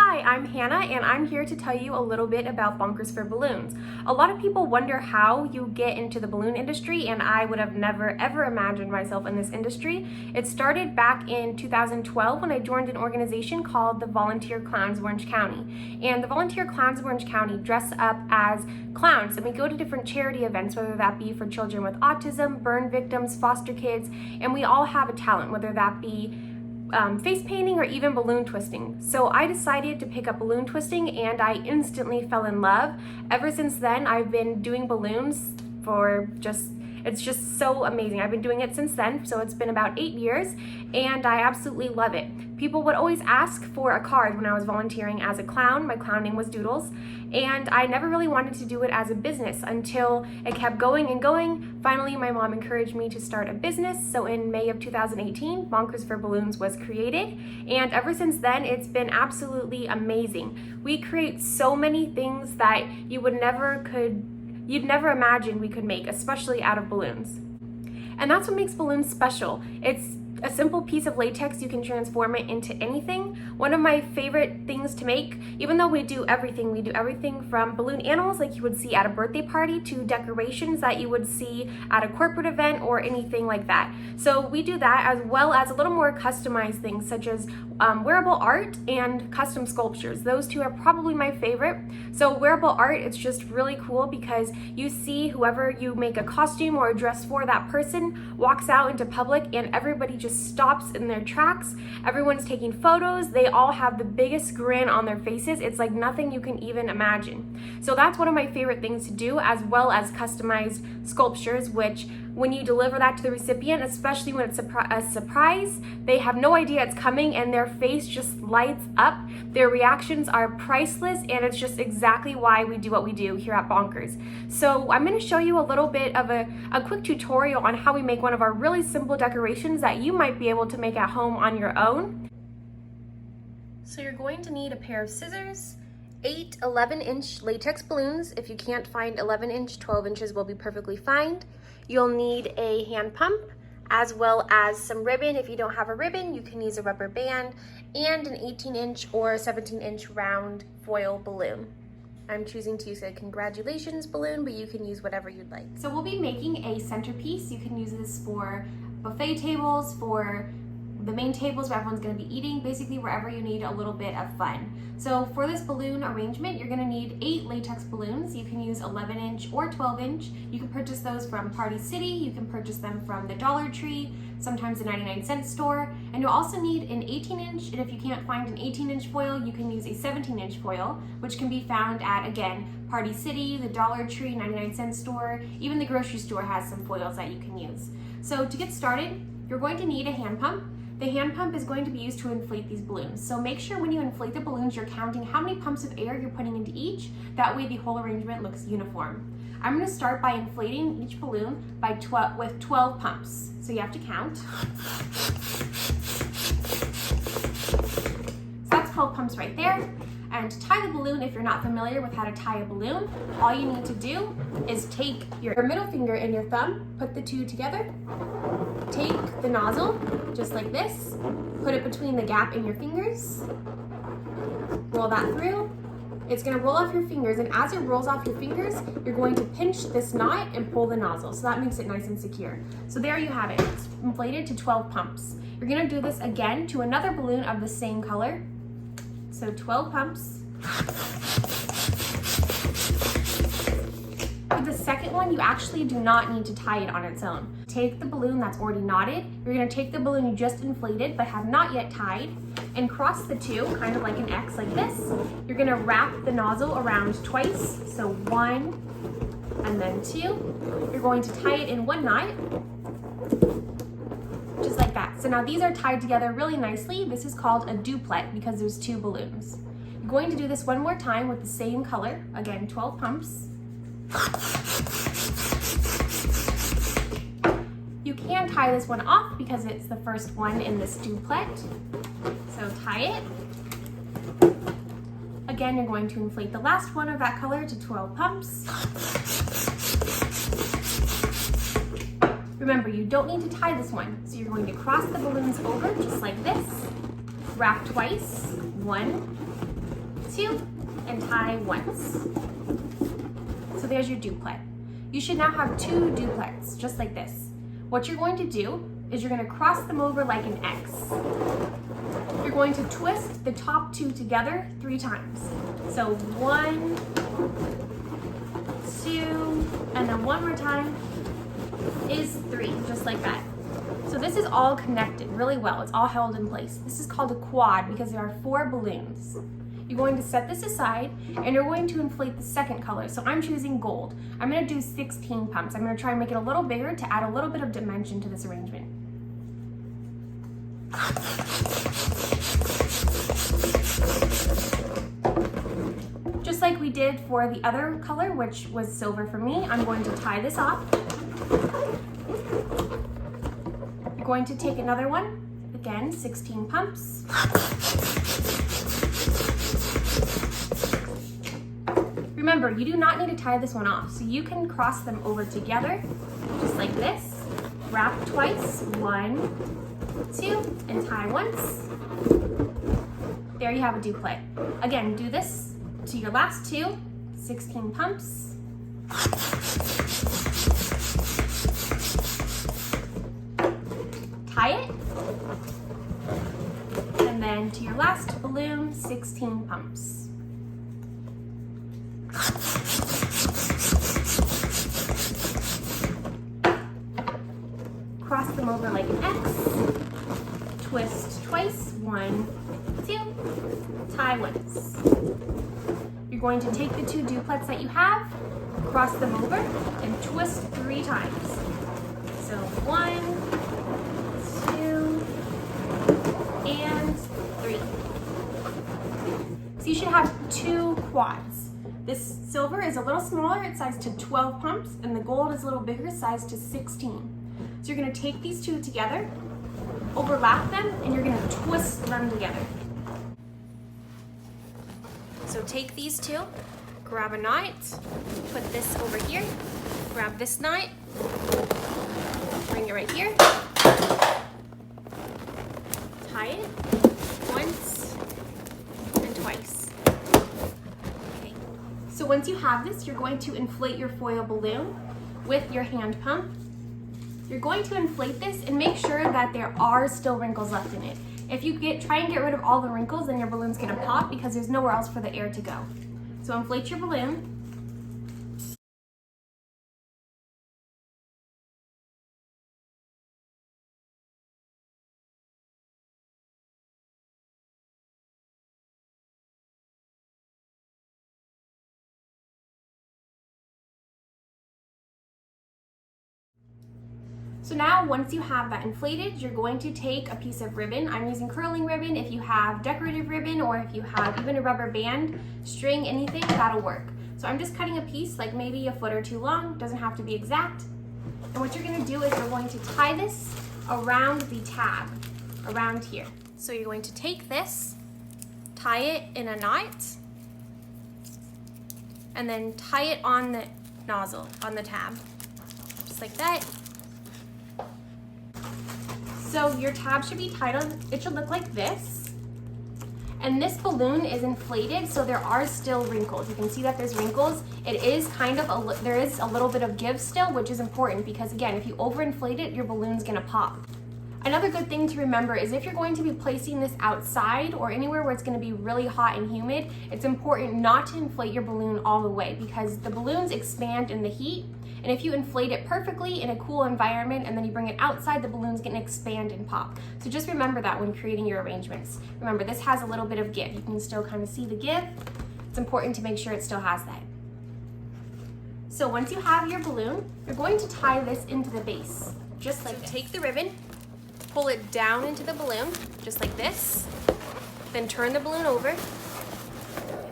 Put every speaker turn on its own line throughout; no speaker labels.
Hi, I'm Hannah and I'm here to tell you a little bit about Bonkerz for balloons. A lot of people wonder how you get into the balloon industry, and I would have never ever imagined myself in this industry. It started back in 2012 when I joined an organization called the Volunteer Clowns of Orange County. And the Volunteer Clowns of Orange County dress up as clowns, and we go to different charity events, whether that be for children with autism, burn victims, foster kids, and we all have a talent, whether that be face painting or even balloon twisting. So I decided to pick up balloon twisting and I instantly fell in love. Ever since then, I've been doing balloons for it's just so amazing. I've been doing it since then, so it's been about 8 years, and I absolutely love it. People would always ask for a card when I was volunteering as a clown. My clown name was Doodles, and I never really wanted to do it as a business until it kept going and going. Finally, my mom encouraged me to start a business, so in May of 2018, Bonkerz for Balloons was created, and ever since then, it's been absolutely amazing. We create so many things that you'd never imagine we could make, especially out of balloons. And that's what makes balloons special. It's a simple piece of latex, you can transform it into anything. One of my favorite things to make, even though we do everything from balloon animals like you would see at a birthday party to decorations that you would see at a corporate event or anything like that. So we do that, as well as a little more customized things such as wearable art and custom sculptures. Those two are probably my favorite. So wearable art, it's just really cool because you see whoever you make a costume or a dress for, that person walks out into public and everybody just stops in their tracks. Everyone's taking photos. They all have the biggest grin on their faces. It's like nothing you can even imagine. So that's one of my favorite things to do, as well as customized sculptures, which when you deliver that to the recipient, especially when it's a surprise, they have no idea it's coming and their face just lights up. Their reactions are priceless, and it's just exactly why we do what we do here at Bonkerz. So I'm going to show you a little bit of a quick tutorial on how we make one of our really simple decorations that you might be able to make at home on your own. So you're going to need a pair of scissors, 8 11-inch latex balloons. If you can't find 11-inch, 12 inches will be perfectly fine. You'll need a hand pump, as well as some ribbon. If you don't have a ribbon, you can use a rubber band, and an 18-inch or 17-inch round foil balloon. I'm choosing to use a congratulations balloon, but you can use whatever you'd like. So we'll be making a centerpiece. You can use this for buffet tables, for the main tables where everyone's going to be eating, basically wherever you need a little bit of fun. So for this balloon arrangement, you're going to need 8 latex balloons. You can use 11-inch or 12-inch. You can purchase those from Party City. You can purchase them from the Dollar Tree, sometimes a 99-cent store. And you'll also need an 18-inch, and if you can't find an 18-inch foil, you can use a 17-inch foil, which can be found at, again, Party City, the Dollar Tree, 99-cent store. Even the grocery store has some foils that you can use. So to get started, you're going to need a hand pump. The hand pump is going to be used to inflate these balloons. So make sure when you inflate the balloons, you're counting how many pumps of air you're putting into each. That way the whole arrangement looks uniform. I'm going to start by inflating each balloon with 12 pumps. So you have to count. So that's 12 pumps right there. And to tie the balloon, if you're not familiar with how to tie a balloon, all you need to do is take your middle finger and your thumb, put the two together, take the nozzle, just like this, put it between the gap in your fingers, roll that through. It's going to roll off your fingers, and as it rolls off your fingers, you're going to pinch this knot and pull the nozzle, so that makes it nice and secure. So there you have it. It's inflated to 12 pumps. You're going to do this again to another balloon of the same color. So 12 pumps. For the second one, you actually do not need to tie it on its own. Take the balloon that's already knotted. You're going to take the balloon you just inflated but have not yet tied and cross the two, kind of like an X like this. You're going to wrap the nozzle around twice. So 1 and then 2. You're going to tie it in one knot, just like that. So now these are tied together really nicely. This is called a duplet because there's 2 balloons. You're going to do this one more time with the same color. Again, 12 pumps. You can tie this one off because it's the first one in this duplet. So tie it. Again, you're going to inflate the last one of that color to 12 pumps. Remember, you don't need to tie this one, so you're going to cross the balloons over just like this, wrap twice, 1 two, and tie once. So there's your duplet. You should now have two duplets, just like this. What you're going to do is you're going to cross them over like an X. You're going to twist the top two together 3 times. So 1, 2, and then one more time is 3, just like that. So this is all connected really well. It's all held in place. This is called a quad because there are 4 balloons. You're going to set this aside and you're going to inflate the second color. So I'm choosing gold. I'm going to do 16 pumps. I'm going to try and make it a little bigger to add a little bit of dimension to this arrangement. Just like we did for the other color, which was silver for me, I'm going to tie this off. You're going to take another one. Again, 16 pumps. Remember, you do not need to tie this one off, so you can cross them over together, just like this. Wrap twice, 1, 2, and tie once. There you have a duplet. Again, do this to your last 2, 16 pumps. Tie it. And then to your last balloon, 16 pumps. Cross them over like an X, twist twice, 1, 2, tie once. You're going to take the 2 duplets that you have, cross them over, and twist 3 times. So 1, 2, and 3. So you should have 2 quads. This silver is a little smaller, it's sized to 12 pumps, and the gold is a little bigger, sized to 16. So you're going to take these 2 together, overlap them, and you're going to twist them together. So take these 2, grab a knot, put this over here, grab this knot, bring it right here, tie it once and twice. Okay. So once you have this, you're going to inflate your foil balloon with your hand pump. You're going to inflate this and make sure that there are still wrinkles left in it. If you try and get rid of all the wrinkles, then your balloon's gonna pop because there's nowhere else for the air to go. So inflate your balloon. So now once you have that inflated, you're going to take a piece of ribbon. I'm using curling ribbon. If you have decorative ribbon or if you have even a rubber band, string, anything, that'll work. So I'm just cutting a piece like maybe a foot or 2 long, doesn't have to be exact. And what you're gonna do is you're going to tie this around the tab, around here. So you're going to take this, tie it in a knot, and then tie it on the nozzle, on the tab, just like that. So your tab should be tied on, it should look like this. And this balloon is inflated, so there are still wrinkles. You can see that there's wrinkles. It is kind of, there is a little bit of give still, which is important because again, if you overinflate it, your balloon's gonna pop. Another good thing to remember is if you're going to be placing this outside or anywhere where it's going to be really hot and humid, it's important not to inflate your balloon all the way because the balloons expand in the heat. And if you inflate it perfectly in a cool environment and then you bring it outside, the balloon's going to expand and pop. So just remember that when creating your arrangements. Remember, this has a little bit of give. You can still kind of see the give. It's important to make sure it still has that. So once you have your balloon, you're going to tie this into the base, just like this. Take the ribbon, pull it down into the balloon, just like this. Then turn the balloon over,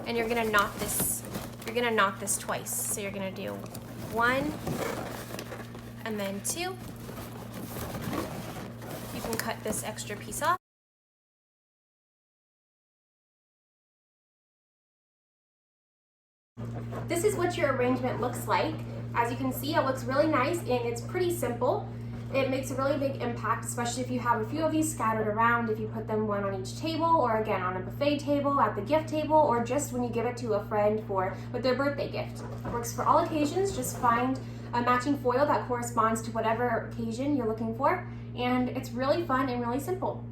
and you're gonna knot this. You're gonna knot this twice. So you're gonna do 1, and then 2. You can cut this extra piece off. This is what your arrangement looks like. As you can see, it looks really nice and it's pretty simple. it makes a really big impact, especially if you have a few of these scattered around, if you put them one on each table, or again on a buffet table, at the gift table, or just when you give it to a friend with their birthday gift. It works for all occasions. Just find a matching foil that corresponds to whatever occasion you're looking for, and it's really fun and really simple.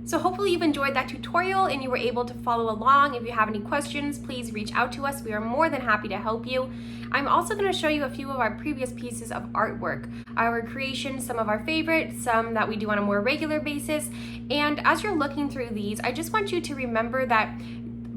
So hopefully you've enjoyed that tutorial and you were able to follow along. If you have any questions, please reach out to us. We are more than happy to help you. I'm also going to show you a few of our previous pieces of artwork, our creations, some of our favorites, some that we do on a more regular basis. And as you're looking through these, I just want you to remember that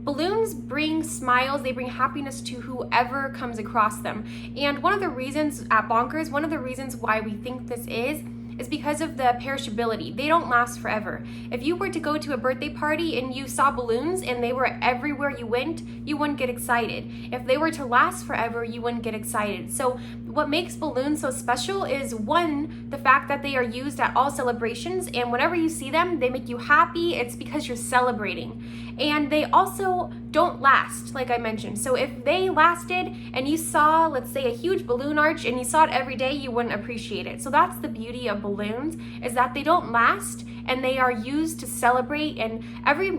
balloons bring smiles, they bring happiness to whoever comes across them. And one of the reasons at Bonkerz, one of the reasons why we think this is because of the perishability. They don't last forever. If you were to go to a birthday party and you saw balloons and they were everywhere you went, you wouldn't get excited. If they were to last forever, you wouldn't get excited. So what makes balloons so special is, one, the fact that they are used at all celebrations, and whenever you see them, they make you happy. It's because you're celebrating. And they also don't last, like I mentioned. So if they lasted and you saw, let's say, a huge balloon arch and you saw it every day, you wouldn't appreciate it. So that's the beauty of balloons, is that they don't last and they are used to celebrate, and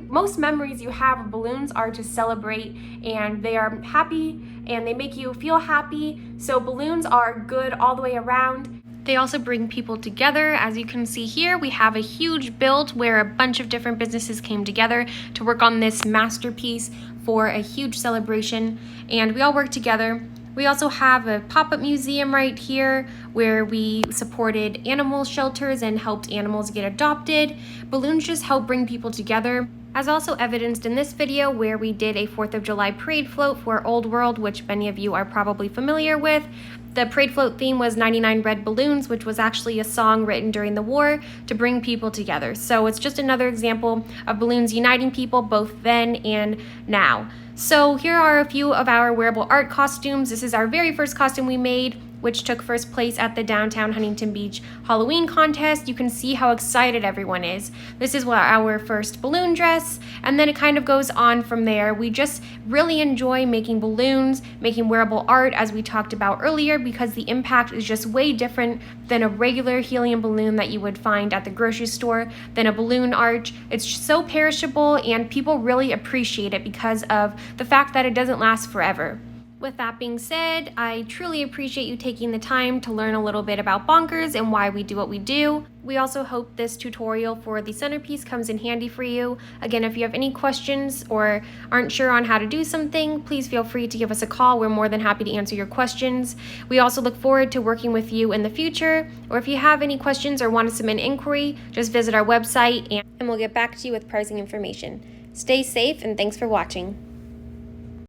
most memories you have of balloons are to celebrate, and they are happy and they make you feel happy. So balloons are good all the way around. They also bring people together. As you can see here, we have a huge build where a bunch of different businesses came together to work on this masterpiece for a huge celebration, and we all work together. We also have a pop-up museum right here where we supported animal shelters and helped animals get adopted. Balloons just help bring people together, as also evidenced in this video where we did a 4th of July parade float for Old World, which many of you are probably familiar with. The parade float theme was 99 Red Balloons, which was actually a song written during the war to bring people together. So it's just another example of balloons uniting people both then and now. So here are a few of our wearable art costumes. This is our very first costume we made, which took first place at the downtown Huntington Beach Halloween contest. You can see how excited everyone is. This is our first balloon dress, and then it kind of goes on from there. We just really enjoy making balloons, making wearable art, as we talked about earlier, because the impact is just way different than a regular helium balloon that you would find at the grocery store, than a balloon arch. It's so perishable, and people really appreciate it because of the fact that it doesn't last forever. With that being said, I truly appreciate you taking the time to learn a little bit about Bonkerz and why we do what we do. We also hope this tutorial for the centerpiece comes in handy for you. Again, if you have any questions or aren't sure on how to do something, please feel free to give us a call. We're more than happy to answer your questions. We also look forward to working with you in the future, or if you have any questions or want to submit an inquiry, just visit our website and we'll get back to you with pricing information. Stay safe, and thanks for watching.